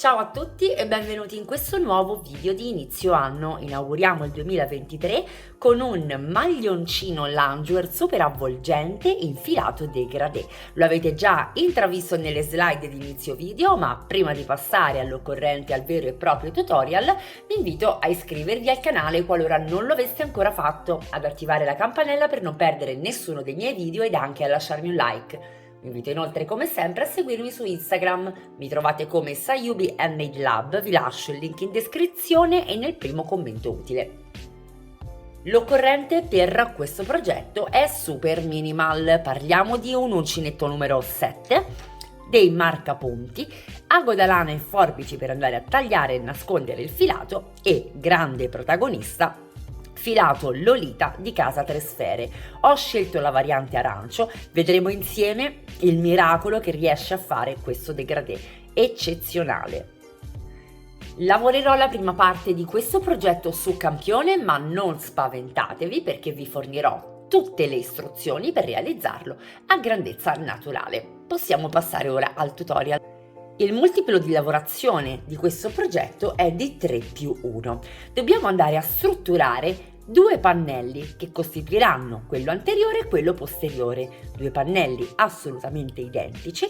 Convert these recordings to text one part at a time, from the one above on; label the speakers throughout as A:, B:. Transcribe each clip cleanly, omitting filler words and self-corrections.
A: Ciao a tutti e benvenuti in questo nuovo video di inizio anno. Inauguriamo il 2023 con un maglioncino loungewear super avvolgente infilato dégradé. Lo avete già intravisto nelle slide di inizio video, ma prima di passare all'occorrente al vero e proprio tutorial vi invito a iscrivervi al canale qualora non lo aveste ancora fatto, ad attivare la campanella per non perdere nessuno dei miei video ed anche a lasciarmi un like. Vi invito inoltre come sempre a seguirmi su Instagram, mi trovate come Sayubi Handmade Lab, vi lascio il link in descrizione e nel primo commento utile. L'occorrente per questo progetto è super minimal, parliamo di un uncinetto numero 7, dei marcapunti, ago da lana e forbici per andare a tagliare e nascondere il filato e, grande protagonista, filato Lolita di Casa Tre Sfere. Ho scelto la variante arancio, vedremo insieme il miracolo che riesce a fare questo dégradé eccezionale. Lavorerò la prima parte di questo progetto su campione, ma non spaventatevi perché vi fornirò tutte le istruzioni per realizzarlo a grandezza naturale. Possiamo passare ora al tutorial. Il multiplo di lavorazione di questo progetto è di 3+1. Dobbiamo andare a strutturare due pannelli che costituiranno quello anteriore e quello posteriore, due pannelli assolutamente identici,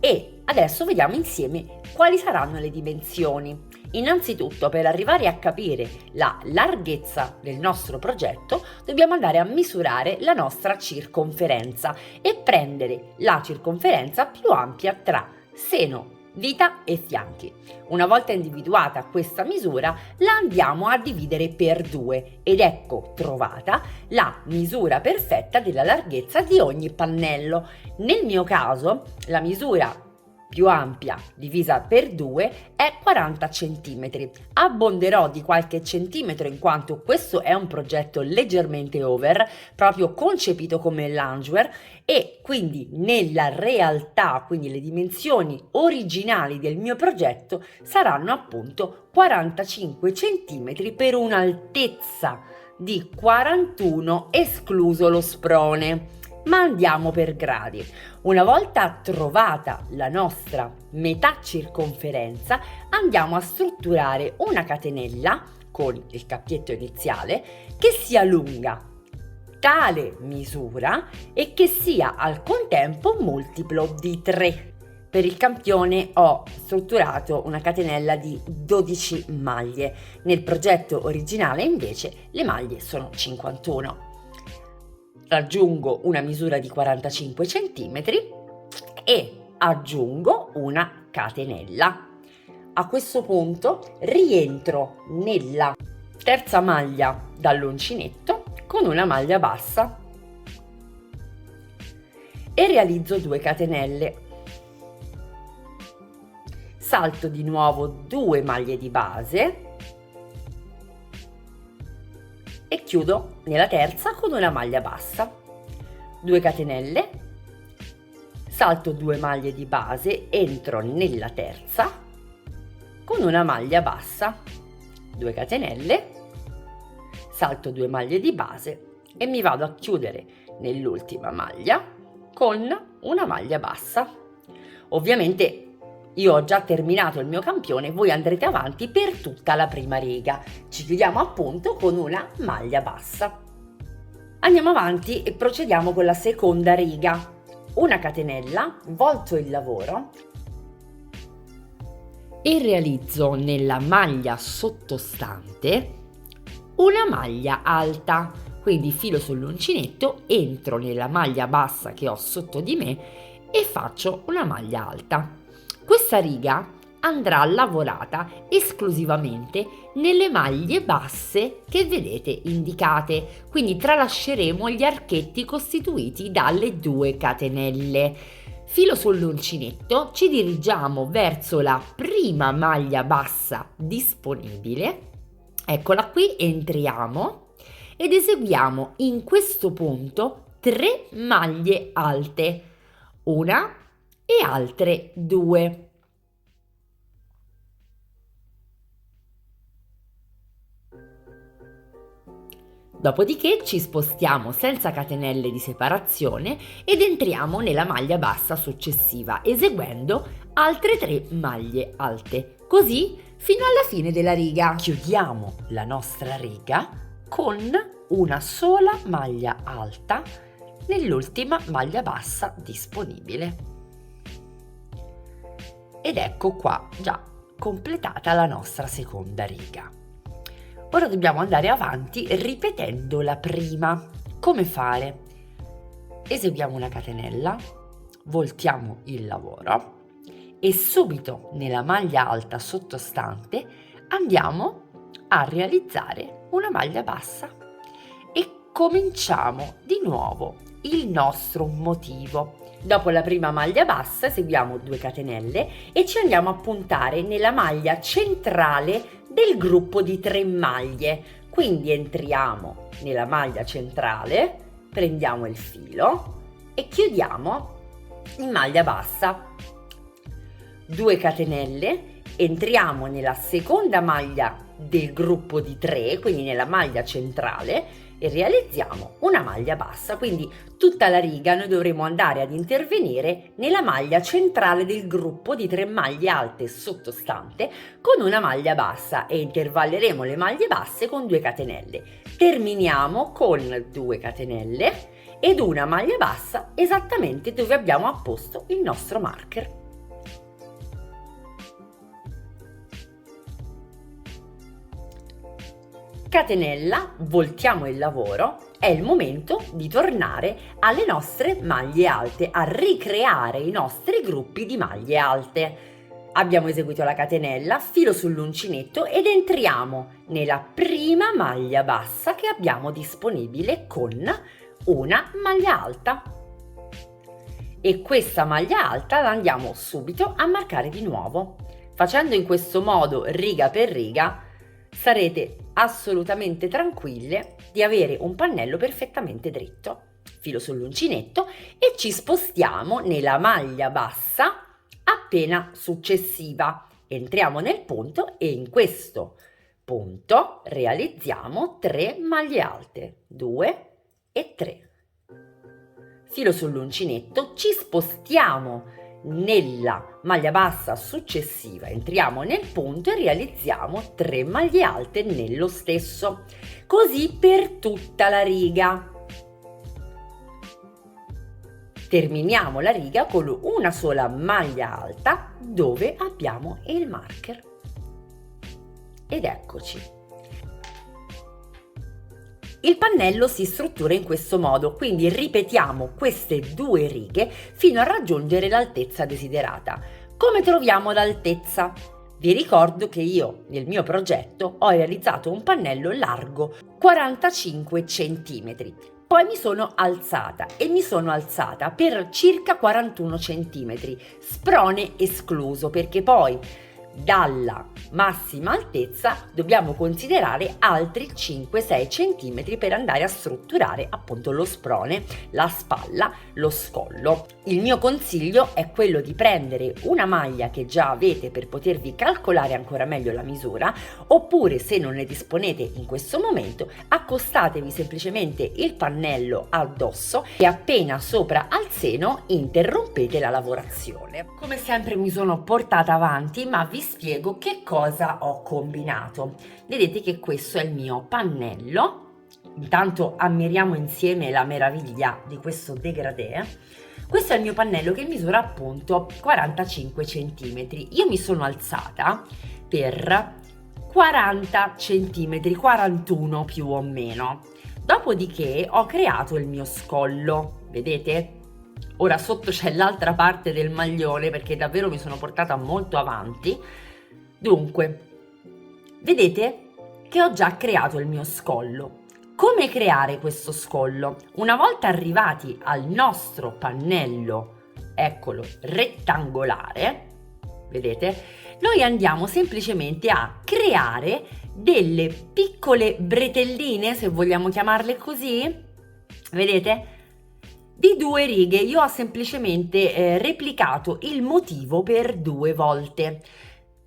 A: e adesso vediamo insieme quali saranno le dimensioni. Innanzitutto, per arrivare a capire la larghezza del nostro progetto, dobbiamo andare a misurare la nostra circonferenza e prendere la circonferenza più ampia tra seno, vita e fianchi. Una volta individuata questa misura la andiamo a dividere per 2 ed ecco trovata la misura perfetta della larghezza di ogni pannello. Nel mio caso la misura più ampia divisa per 2 è 40 cm. Abbonderò di qualche centimetro in quanto questo è un progetto leggermente over, proprio concepito come loungewear, e quindi nella realtà, quindi le dimensioni originali del mio progetto saranno appunto 45 cm per un'altezza di 41 escluso lo sprone. Ma andiamo per gradi. Una volta trovata la nostra metà circonferenza, andiamo a strutturare una catenella con il cappietto iniziale che sia lunga tale misura e che sia al contempo multiplo di 3. Per il campione ho strutturato una catenella di 12 maglie. Nel progetto originale invece le maglie sono 51. Raggiungo una misura di 45 cm e aggiungo una catenella. A questo punto rientro nella terza maglia dall'uncinetto con una maglia bassa e realizzo 2 catenelle. Salto di nuovo 2 maglie di base e chiudo nella terza con una maglia bassa, 2 catenelle, salto 2 maglie di base, entro nella terza con una maglia bassa, 2 catenelle, salto 2 maglie di base e mi vado a chiudere nell'ultima maglia con una maglia bassa. Ovviamente io ho già terminato il mio campione, voi andrete avanti per tutta la prima riga. Ci chiudiamo appunto con una maglia bassa. Andiamo avanti e procediamo con la seconda riga. Una catenella, volto il lavoro e realizzo nella maglia sottostante una maglia alta. Quindi filo sull'uncinetto, entro nella maglia bassa che ho sotto di me e faccio una maglia alta. Questa riga andrà lavorata esclusivamente nelle maglie basse che vedete indicate, quindi tralasceremo gli archetti costituiti dalle 2 catenelle. Filo sull'uncinetto, ci dirigiamo verso la prima maglia bassa disponibile, eccola qui, entriamo ed eseguiamo in questo punto 3 maglie alte, una e altre 2. Dopodiché ci spostiamo senza catenelle di separazione ed entriamo nella maglia bassa successiva, eseguendo altre 3 maglie alte, così fino alla fine della riga. Chiudiamo la nostra riga con una sola maglia alta nell'ultima maglia bassa disponibile. Ed ecco qua già completata la nostra seconda riga. Ora dobbiamo andare avanti ripetendo la prima. Come fare? Eseguiamo una catenella, voltiamo il lavoro e subito nella maglia alta sottostante andiamo a realizzare una maglia bassa e cominciamo di nuovo il nostro motivo. Dopo la prima maglia bassa eseguiamo 2 catenelle e ci andiamo a puntare nella maglia centrale del gruppo di 3 maglie. Quindi entriamo nella maglia centrale, prendiamo il filo e chiudiamo in maglia bassa. 2 catenelle, entriamo nella seconda maglia del gruppo di 3, quindi nella maglia centrale, e realizziamo una maglia bassa. Quindi tutta la riga noi dovremo andare ad intervenire nella maglia centrale del gruppo di 3 maglie alte sottostante con una maglia bassa e intervalleremo le maglie basse con 2 catenelle. Terminiamo con 2 catenelle ed una maglia bassa esattamente dove abbiamo apposto il nostro marker. Catenella, voltiamo il lavoro, è il momento di tornare alle nostre maglie alte, a ricreare i nostri gruppi di maglie alte. Abbiamo eseguito la catenella, filo sull'uncinetto ed entriamo nella prima maglia bassa che abbiamo disponibile con una maglia alta. E questa maglia alta la andiamo subito a marcare di nuovo. Facendo in questo modo riga per riga sarete assolutamente tranquille di avere un pannello perfettamente dritto. Filo sull'uncinetto e ci spostiamo nella maglia bassa appena successiva. Entriamo nel punto e in questo punto realizziamo 3 maglie alte, 2 e 3. Filo sull'uncinetto, ci spostiamo nella maglia bassa successiva, entriamo nel punto e realizziamo 3 maglie alte nello stesso, così per tutta la riga. Terminiamo la riga con una sola maglia alta dove abbiamo il marker. Ed eccoci. Il pannello si struttura in questo modo, quindi ripetiamo queste 2 righe fino a raggiungere l'altezza desiderata. Come troviamo l'altezza? Vi ricordo che io nel mio progetto ho realizzato un pannello largo 45 cm. Poi mi sono alzata per circa 41 cm, sprone escluso, perché poi dalla massima altezza dobbiamo considerare altri 5-6 cm per andare a strutturare appunto lo sprone, la spalla, lo scollo. Il mio consiglio è quello di prendere una maglia che già avete per potervi calcolare ancora meglio la misura, oppure se non ne disponete in questo momento accostatevi semplicemente il pannello addosso e appena sopra al seno interrompete la lavorazione. Come sempre mi sono portata avanti, ma vi spiego che cosa ho combinato. Vedete che questo è il mio pannello. Intanto ammiriamo insieme la meraviglia di questo dégradé. Questo è il mio pannello che misura appunto 45 cm. Io mi sono alzata per 40 cm, 41 più o meno. Dopodiché ho creato il mio scollo, vedete? Ora sotto c'è l'altra parte del maglione perché davvero mi sono portata molto avanti. Dunque, vedete che ho già creato il mio scollo. Come creare questo scollo? Una volta arrivati al nostro pannello, eccolo, rettangolare, vedete? Noi andiamo semplicemente a creare delle piccole bretelline, se vogliamo chiamarle così, vedete? Di 2 righe. Io ho semplicemente replicato il motivo per 2 volte,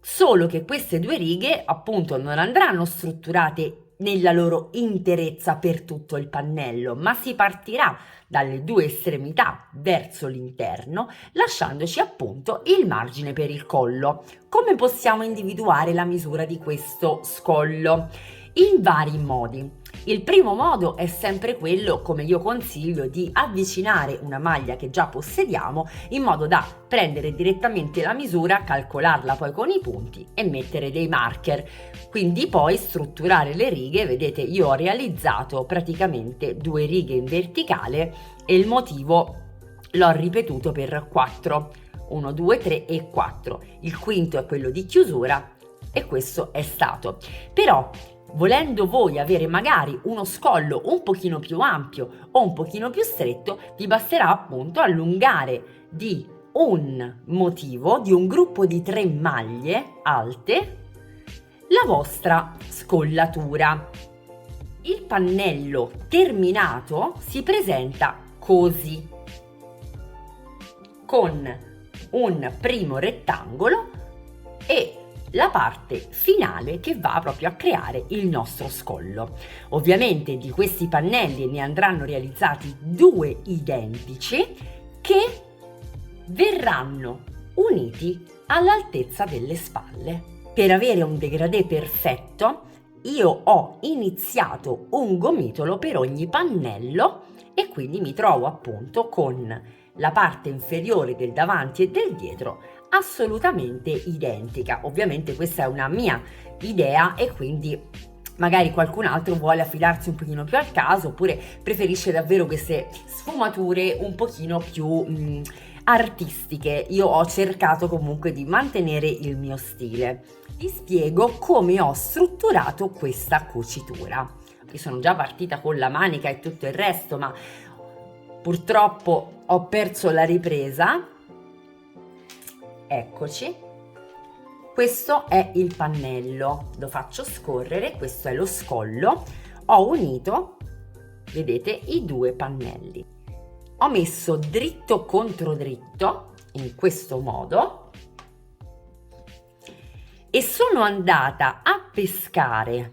A: solo che queste 2 righe appunto non andranno strutturate nella loro interezza per tutto il pannello, ma si partirà dalle due estremità verso l'interno, lasciandoci appunto il margine per il collo. Come possiamo individuare la misura di questo scollo? In vari modi. Il primo modo è sempre quello, come io consiglio, di avvicinare una maglia che già possediamo in modo da prendere direttamente la misura, calcolarla poi con i punti e mettere dei marker. Quindi poi strutturare le righe. Vedete, io ho realizzato praticamente 2 righe in verticale e il motivo l'ho ripetuto per 4. 1, 2, 3 e 4. Il quinto è quello di chiusura e questo è stato. Però volendo voi avere magari uno scollo un pochino più ampio o un pochino più stretto, vi basterà appunto allungare di un motivo, di un gruppo di 3 maglie alte, la vostra scollatura. Il pannello terminato si presenta così, con un primo rettangolo e la parte finale che va proprio a creare il nostro scollo. Ovviamente di questi pannelli ne andranno realizzati 2 identici che verranno uniti all'altezza delle spalle. Per avere un dégradé perfetto io ho iniziato un gomitolo per ogni pannello e quindi mi trovo appunto con la parte inferiore del davanti e del dietro assolutamente identica. Ovviamente questa è una mia idea e quindi magari qualcun altro vuole affidarsi un pochino più al caso oppure preferisce davvero queste sfumature un pochino più artistiche. Io ho cercato comunque di mantenere il mio stile. Vi spiego come ho strutturato questa cucitura. Io sono già partita con la manica e tutto il resto, ma purtroppo ho perso la ripresa. Eccoci, questo è il pannello, lo faccio scorrere, questo è lo scollo. Ho unito, vedete, i 2 pannelli. Ho messo dritto contro dritto in questo modo e sono andata a pescare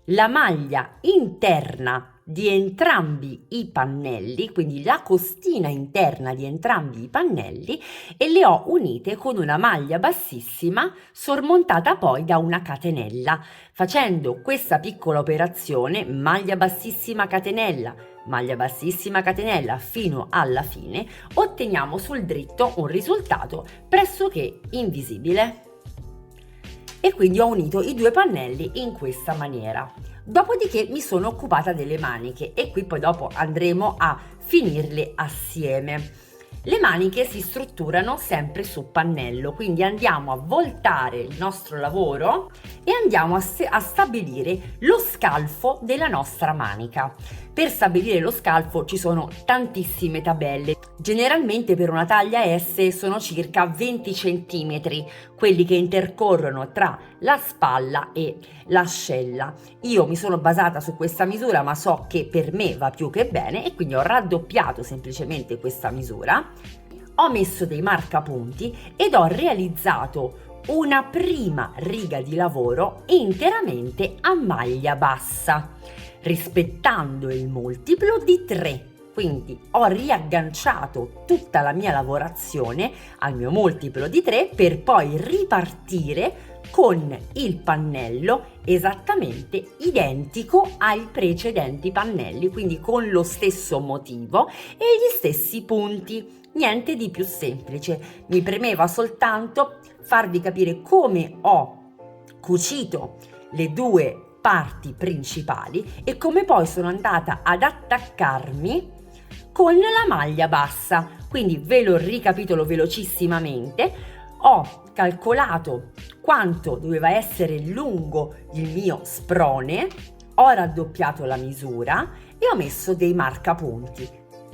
A: la maglia interna di entrambi i pannelli, quindi la costina interna di entrambi i pannelli, e le ho unite con una maglia bassissima sormontata poi da una catenella. Facendo questa piccola operazione, maglia bassissima catenella fino alla fine, otteniamo sul dritto un risultato pressoché invisibile. E quindi ho unito i 2 pannelli in questa maniera. Dopodiché mi sono occupata delle maniche e qui poi dopo andremo a finirle assieme. Le maniche si strutturano sempre su pannello, quindi andiamo a voltare il nostro lavoro e andiamo a stabilire lo scalfo della nostra manica. Per stabilire lo scalfo ci sono tantissime tabelle. Generalmente per una taglia S sono circa 20 cm, quelli che intercorrono tra la spalla e l'ascella. Io mi sono basata su questa misura, ma so che per me va più che bene e quindi ho raddoppiato semplicemente questa misura. Ho messo dei marcapunti ed ho realizzato una prima riga di lavoro interamente a maglia bassa, rispettando il multiplo di 3. Quindi ho riagganciato tutta la mia lavorazione al mio multiplo di 3 per poi ripartire con il pannello esattamente identico ai precedenti pannelli, quindi con lo stesso motivo e gli stessi punti. Niente di più semplice, mi premeva soltanto farvi capire come ho cucito le 2 parti principali e come poi sono andata ad attaccarmi con la maglia bassa. Quindi ve lo ricapitolo velocissimamente. Ho calcolato quanto doveva essere lungo il mio sprone, ho raddoppiato la misura e ho messo dei marcapunti.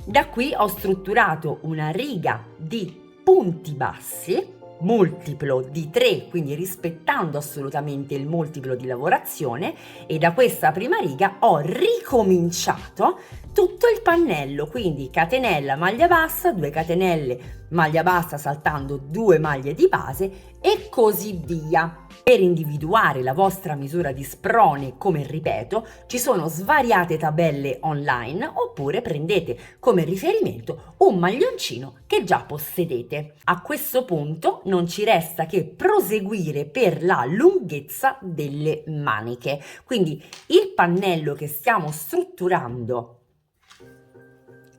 A: Da qui ho strutturato una riga di punti bassi, multiplo di 3, quindi rispettando assolutamente il multiplo di lavorazione, e da questa prima riga ho ricominciato tutto il pannello, quindi catenella maglia bassa, 2 catenelle maglia bassa saltando 2 maglie di base e così via. Per individuare la vostra misura di sprone, come ripeto, ci sono svariate tabelle online, oppure prendete come riferimento un maglioncino che già possedete. A questo punto non ci resta che proseguire per la lunghezza delle maniche. Quindi il pannello che stiamo strutturando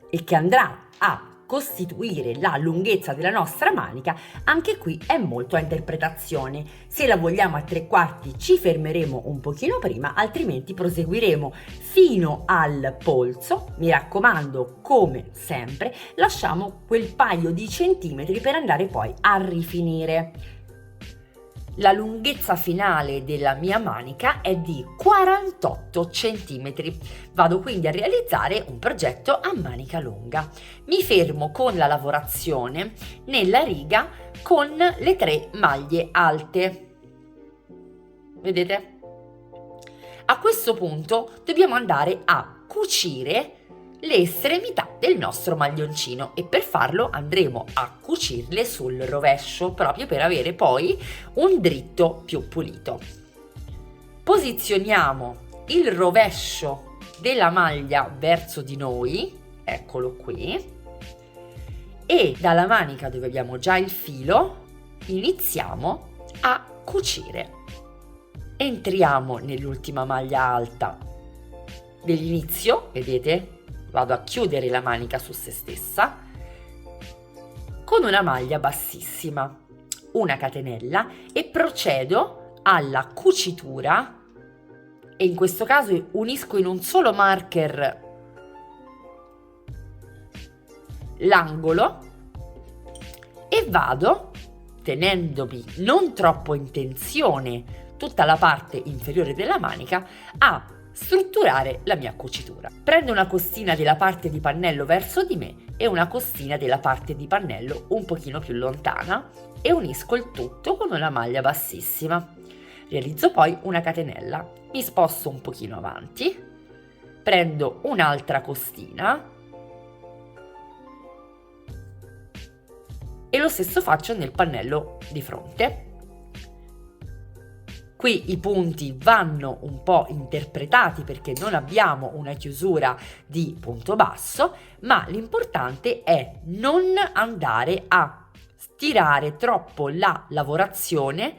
A: e che andrà a costituire la lunghezza della nostra manica, anche qui è molto a interpretazione. Se la vogliamo a 3/4 ci fermeremo un pochino prima, altrimenti proseguiremo fino al polso. Mi raccomando, come sempre, lasciamo quel paio di centimetri per andare poi a rifinire. La lunghezza finale della mia manica è di 48 cm. Vado quindi a realizzare un progetto a manica lunga. Mi fermo con la lavorazione nella riga con le 3 maglie alte. Vedete? A questo punto dobbiamo andare a cucire le estremità del nostro maglioncino e per farlo andremo a cucirle sul rovescio, proprio per avere poi un dritto più pulito. Posizioniamo il rovescio della maglia verso di noi, eccolo qui, e dalla manica dove abbiamo già il filo iniziamo a cucire. Entriamo nell'ultima maglia alta dell'inizio, vedete? Vado a chiudere la manica su se stessa con una maglia bassissima, una catenella e procedo alla cucitura, e in questo caso unisco in un solo marker l'angolo e vado, tenendomi non troppo in tensione tutta la parte inferiore della manica, a strutturare la mia cucitura. Prendo una costina della parte di pannello verso di me e una costina della parte di pannello un pochino più lontana e unisco il tutto con una maglia bassissima. Realizzo poi una catenella, mi sposto un pochino avanti, prendo un'altra costina e lo stesso faccio nel pannello di fronte. Qui i punti vanno un po' interpretati perché non abbiamo una chiusura di punto basso, ma l'importante è non andare a stirare troppo la lavorazione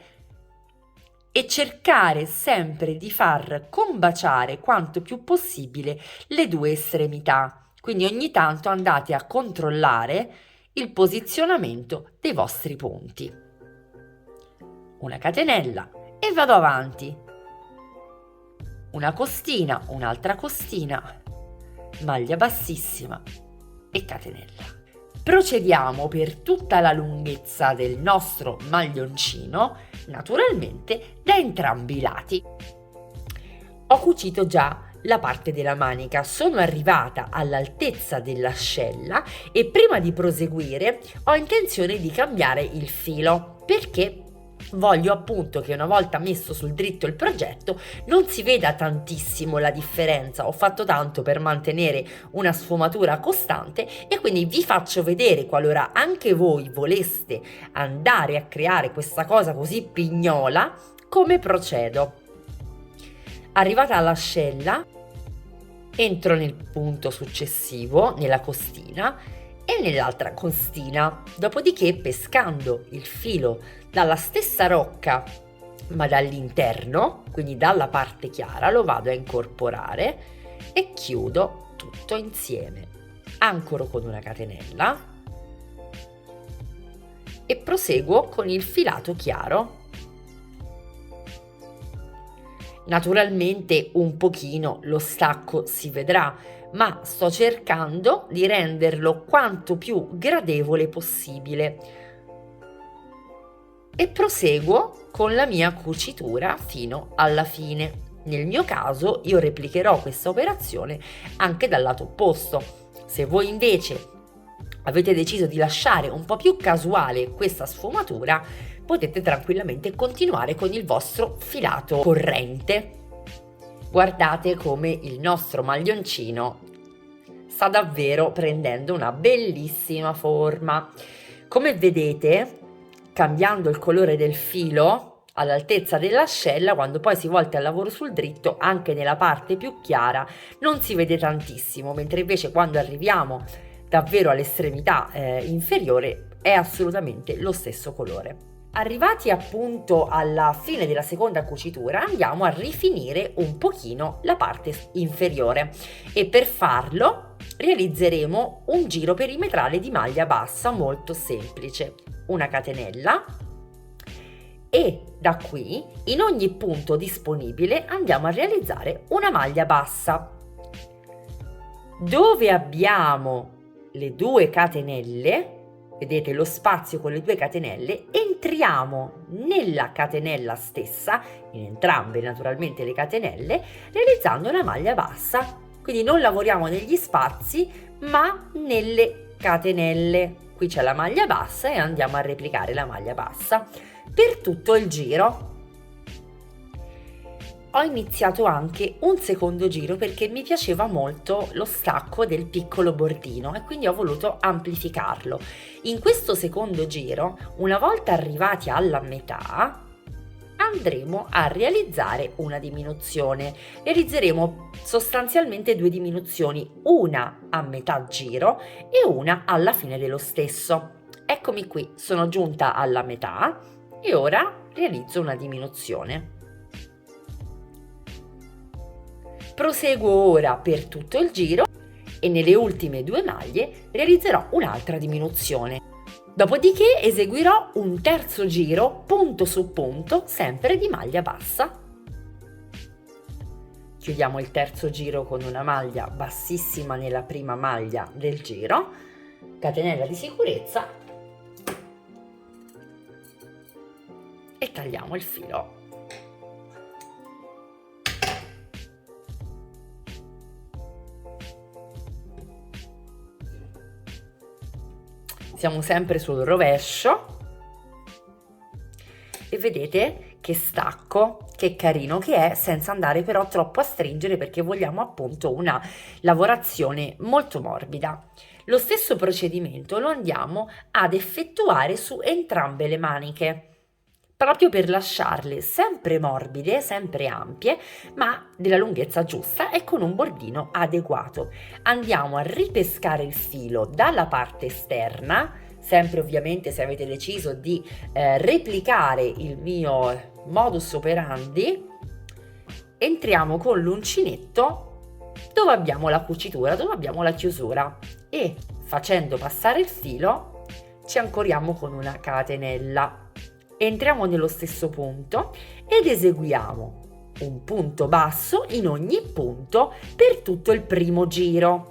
A: e cercare sempre di far combaciare quanto più possibile le due estremità. Quindi ogni tanto andate a controllare il posizionamento dei vostri punti. Una catenella e vado avanti. Una costina, un'altra costina, maglia bassissima e catenella. Procediamo per tutta la lunghezza del nostro maglioncino, naturalmente da entrambi i lati. Ho cucito già la parte della manica, sono arrivata all'altezza dell'ascella e prima di proseguire ho intenzione di cambiare il filo perché voglio appunto che una volta messo sul dritto il progetto non si veda tantissimo la differenza. Ho fatto tanto per mantenere una sfumatura costante e quindi vi faccio vedere, qualora anche voi voleste andare a creare questa cosa così pignola, come procedo. Arrivata all'ascella, entro nel punto successivo, nella costina e nell'altra costina, dopodiché pescando il filo dalla stessa rocca ma dall'interno, quindi dalla parte chiara, lo vado a incorporare e chiudo tutto insieme. Ancoro con una catenella e proseguo con il filato chiaro. Naturalmente un pochino lo stacco si vedrà, ma sto cercando di renderlo quanto più gradevole possibile. E proseguo con la mia cucitura fino alla fine. Nel mio caso io replicherò questa operazione anche dal lato opposto. Se voi invece avete deciso di lasciare un po' più casuale questa sfumatura, potete tranquillamente continuare con il vostro filato corrente. Guardate come il nostro maglioncino sta davvero prendendo una bellissima forma. Come vedete, cambiando il colore del filo, all'altezza dell'ascella. Quando poi si volta il lavoro sul dritto, anche nella parte più chiara non si vede tantissimo, mentre invece quando arriviamo davvero all'estremità inferiore è assolutamente lo stesso colore. Arrivati appunto alla fine della seconda cucitura, andiamo a rifinire un pochino la parte inferiore e per farlo realizzeremo un giro perimetrale di maglia bassa molto semplice, una catenella, e da qui in ogni punto disponibile andiamo a realizzare una maglia bassa. Dove abbiamo le 2 catenelle, vedete lo spazio con le 2 catenelle, entriamo nella catenella stessa, in entrambe naturalmente le catenelle, realizzando una maglia bassa. Quindi non lavoriamo negli spazi ma nelle catenelle. Qui c'è la maglia bassa e andiamo a replicare la maglia bassa per tutto il giro. Ho iniziato anche un secondo giro perché mi piaceva molto lo stacco del piccolo bordino e quindi ho voluto amplificarlo. In questo secondo giro, una volta arrivati alla metà, andremo a realizzare una diminuzione. Realizzeremo sostanzialmente 2 diminuzioni, una a metà giro e una alla fine dello stesso. Eccomi qui, sono giunta alla metà e ora realizzo una diminuzione. Proseguo ora per tutto il giro e nelle ultime 2 maglie realizzerò un'altra diminuzione. Dopodiché eseguirò un terzo giro punto su punto, sempre di maglia bassa. Chiudiamo il terzo giro con una maglia bassissima nella prima maglia del giro, catenella di sicurezza e tagliamo il filo. Siamo sempre sul rovescio e vedete che stacco, che carino che è, senza andare però troppo a stringere perché vogliamo appunto una lavorazione molto morbida. Lo stesso procedimento lo andiamo ad effettuare su entrambe le maniche, proprio per lasciarle sempre morbide, sempre ampie, ma della lunghezza giusta e con un bordino adeguato. Andiamo a ripescare il filo dalla parte esterna, sempre ovviamente se avete deciso di replicare il mio modus operandi. Entriamo con l'uncinetto dove abbiamo la cucitura, dove abbiamo la chiusura e facendo passare il filo ci ancoriamo con una catenella. Entriamo nello stesso punto ed eseguiamo un punto basso in ogni punto per tutto il primo giro.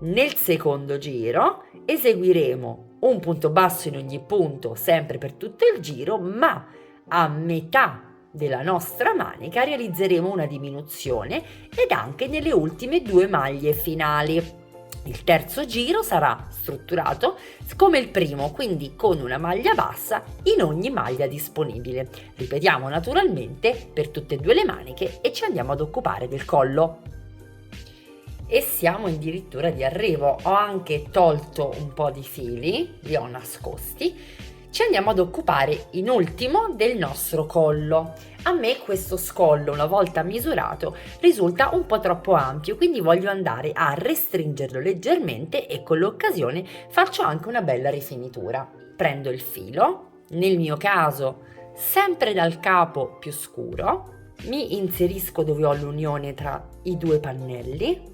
A: Nel secondo giro eseguiremo un punto basso in ogni punto sempre per tutto il giro, ma a metà della nostra manica realizzeremo una diminuzione ed anche nelle ultime 2 maglie finali. Il terzo giro sarà strutturato come il primo, quindi con una maglia bassa in ogni maglia disponibile. Ripetiamo naturalmente per tutte e 2 le maniche e ci andiamo ad occupare del collo. E siamo addirittura di arrivo. Ho anche tolto un po' di fili, li ho nascosti. Ci andiamo ad occupare in ultimo del nostro collo. A me questo scollo, una volta misurato, risulta un po' troppo ampio, quindi voglio andare a restringerlo leggermente e con l'occasione faccio anche una bella rifinitura. Prendo il filo, nel mio caso sempre dal capo più scuro, mi inserisco dove ho l'unione tra i 2 pannelli,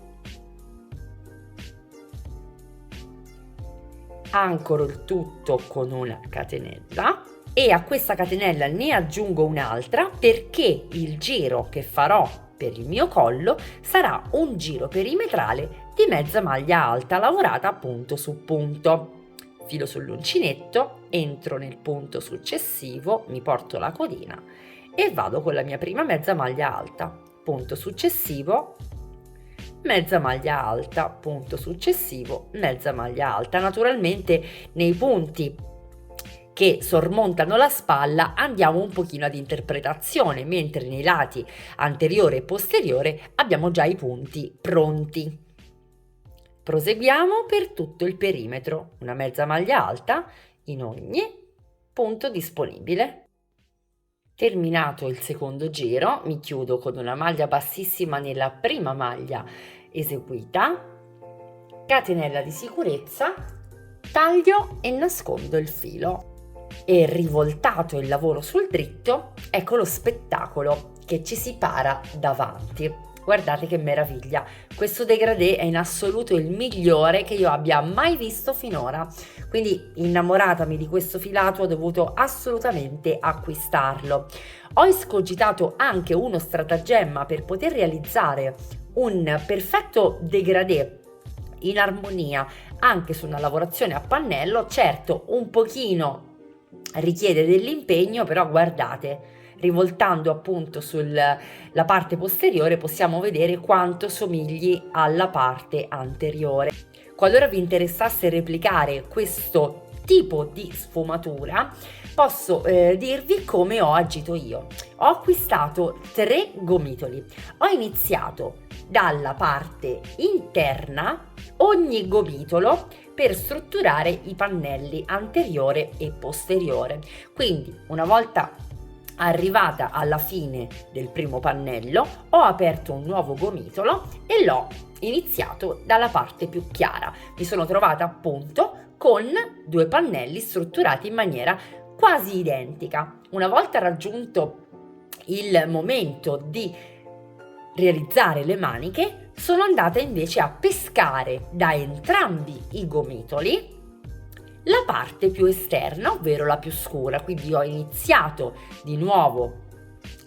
A: ancoro il tutto con una catenella e a questa catenella ne aggiungo un'altra perché il giro che farò per il mio collo sarà un giro perimetrale di mezza maglia alta lavorata punto su punto. Filo sull'uncinetto, entro nel punto successivo, mi porto la codina e vado con la mia prima mezza maglia alta, punto successivo, mezza maglia alta, punto successivo, mezza maglia alta. Naturalmente nei punti che sormontano la spalla andiamo un pochino ad interpretazione, mentre nei lati anteriore e posteriore abbiamo già i punti pronti. Proseguiamo per tutto il perimetro, una mezza maglia alta in ogni punto disponibile. Terminato il secondo giro, mi chiudo con una maglia bassissima nella prima maglia eseguita, catenella di sicurezza, taglio e nascondo il filo. E rivoltato il lavoro sul dritto, ecco lo spettacolo che ci si para davanti. Guardate che meraviglia, questo dégradé è in assoluto il migliore che io abbia mai visto finora, quindi innamoratami di questo filato ho dovuto assolutamente acquistarlo. Ho escogitato anche uno stratagemma per poter realizzare un perfetto dégradé in armonia anche su una lavorazione a pannello. Certo, un pochino richiede dell'impegno, però guardate, rivoltando appunto sulla parte posteriore possiamo vedere quanto somigli alla parte anteriore. Qualora vi interessasse replicare questo tipo di sfumatura, posso dirvi come ho agito io. Ho acquistato 3 gomitoli. Ho iniziato dalla parte interna ogni gomitolo per strutturare i pannelli anteriore e posteriore. Quindi una volta arrivata alla fine del primo pannello ho aperto un nuovo gomitolo e l'ho iniziato dalla parte più chiara. Mi sono trovata appunto con 2 pannelli strutturati in maniera quasi identica. Una volta raggiunto il momento di realizzare le maniche, sono andata invece a pescare da entrambi i gomitoli la parte più esterna, ovvero la più scura. Quindi ho iniziato di nuovo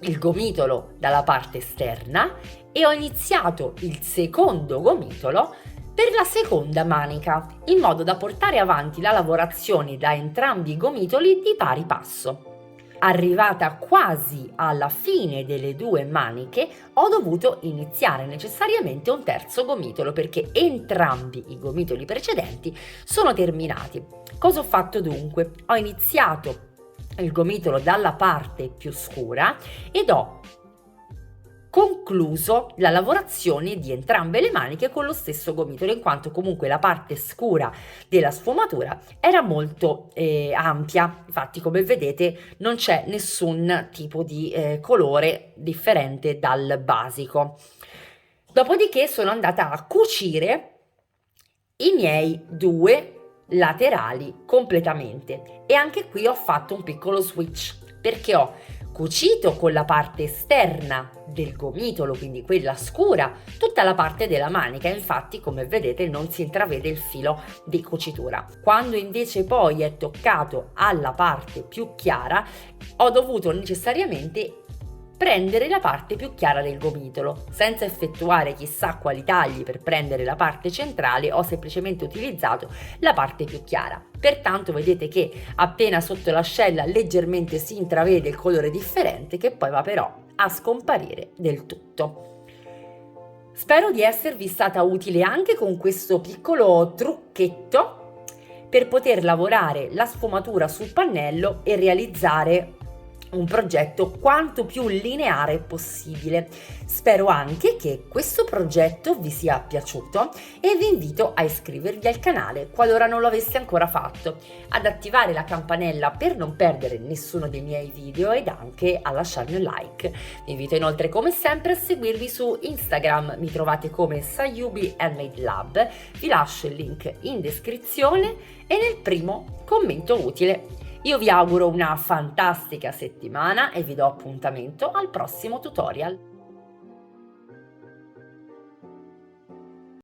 A: il gomitolo dalla parte esterna e ho iniziato il secondo gomitolo per la seconda manica, in modo da portare avanti la lavorazione da entrambi i gomitoli di pari passo. Arrivata quasi alla fine delle 2 maniche, ho dovuto iniziare necessariamente un terzo gomitolo perché entrambi i gomitoli precedenti sono terminati. Cosa ho fatto dunque? Ho iniziato il gomitolo dalla parte più scura ed ho concluso la lavorazione di entrambe le maniche con lo stesso gomitolo, in quanto comunque la parte scura della sfumatura era molto ampia. Infatti, come vedete, non c'è nessun tipo di colore differente dal basico. Dopodiché sono andata a cucire i miei 2 laterali completamente e anche qui ho fatto un piccolo switch, perché ho cucito con la parte esterna del gomitolo, quindi quella scura, tutta la parte della manica. Infatti, come vedete, non si intravede il filo di cucitura. Quando invece poi è toccato alla parte più chiara, ho dovuto necessariamente prendere la parte più chiara del gomitolo, senza effettuare chissà quali tagli per prendere la parte centrale. Ho semplicemente utilizzato la parte più chiara. Pertanto vedete che appena sotto l'ascella leggermente si intravede il colore differente, che poi va però a scomparire del tutto. Spero di esservi stata utile anche con questo piccolo trucchetto per poter lavorare la sfumatura sul pannello e realizzare un progetto quanto più lineare possibile. Spero anche che questo progetto vi sia piaciuto e vi invito a iscrivervi al canale qualora non lo aveste ancora fatto, ad attivare la campanella per non perdere nessuno dei miei video ed anche a lasciarmi un like. Vi invito inoltre come sempre a seguirvi su Instagram, mi trovate come Sayubi Handmade Lab, vi lascio il link in descrizione e nel primo commento utile. Io vi auguro una fantastica settimana e vi do appuntamento al prossimo tutorial.